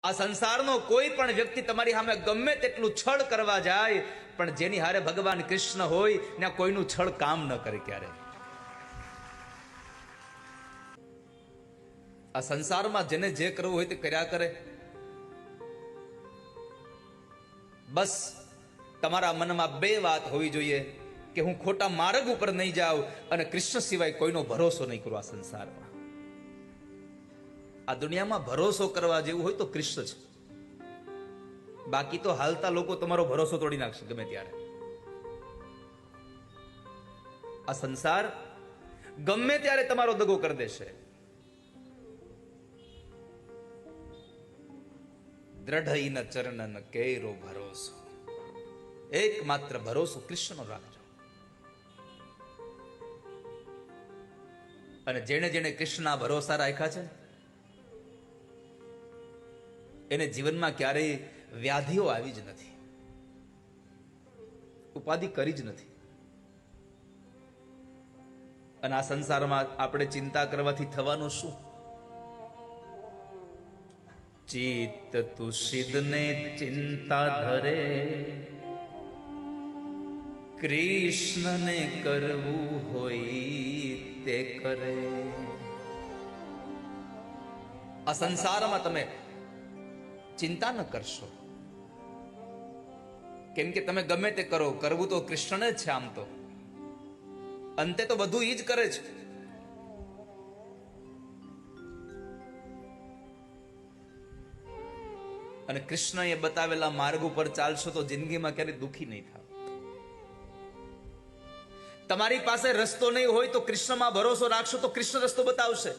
આ સંસારનો કોઈ પણ વ્યક્તિ તમારી સામે ગમે તેટલું છળ કરવા જાય, પણ જેની હારે ભગવાન કૃષ્ણ હોય ને કોઈનું છળ કામ ન કરે ક્યારે. આ સંસારમાં જેને જે કરવું હોય તે કર્યા કરે. બસ તમારા મનમાં બે વાત હોવી જોઈએ કે હું ખોટા માર્ગ ઉપર નહીં જાઉં અને કૃષ્ણ સિવાય કોઈનો ભરોસો નહીં કરું. આ સંસારમાં, આ દુનિયામાં ભરોસો કરવા જેવું હોય તો કૃષ્ણ છે. બાકી તો હાલતા લોકો તમારો ભરોસો તોડી નાખશે ગમે ત્યારે. આ સંસાર ગમે ત્યારે તમારો દગો કરી દેશે. દ્રઢ ન ચરણન કેરો ભરોસો, એકમાત્ર ભરોસો કૃષ્ણનો રાખજો. અને જેણે જેણે કૃષ્ણના ભરોસા રાખ્યા છે એને જીવનમાં ક્યારેય વ્યાધિઓ આવી જ નથી, ઉપાધિ કરી જ નથી. અને આ સંસારમાં આપણે ચિંતા કરવાથી થવાનું શું? ચિત્ત તુષિદને ચિંતા ધરે, કૃષ્ણને કરવું હોય તે કરે. આ સંસારમાં તમે ચિંતા ન કરશો, કેમ કે તમે ગમે તે કરો, કરવું તો કૃષ્ણ જ છે. આમ તો અંતે તો બધું ઈ જ કરે છે. અને કૃષ્ણ એ બતાવેલા માર્ગ ઉપર ચાલશો તો જિંદગીમાં ક્યારેય દુઃખી નહીં થાવ. તમારી પાસે રસ્તો નહીં હોય તો કૃષ્ણમાં ભરોસો રાખશો તો કૃષ્ણ રસ્તો બતાવશે.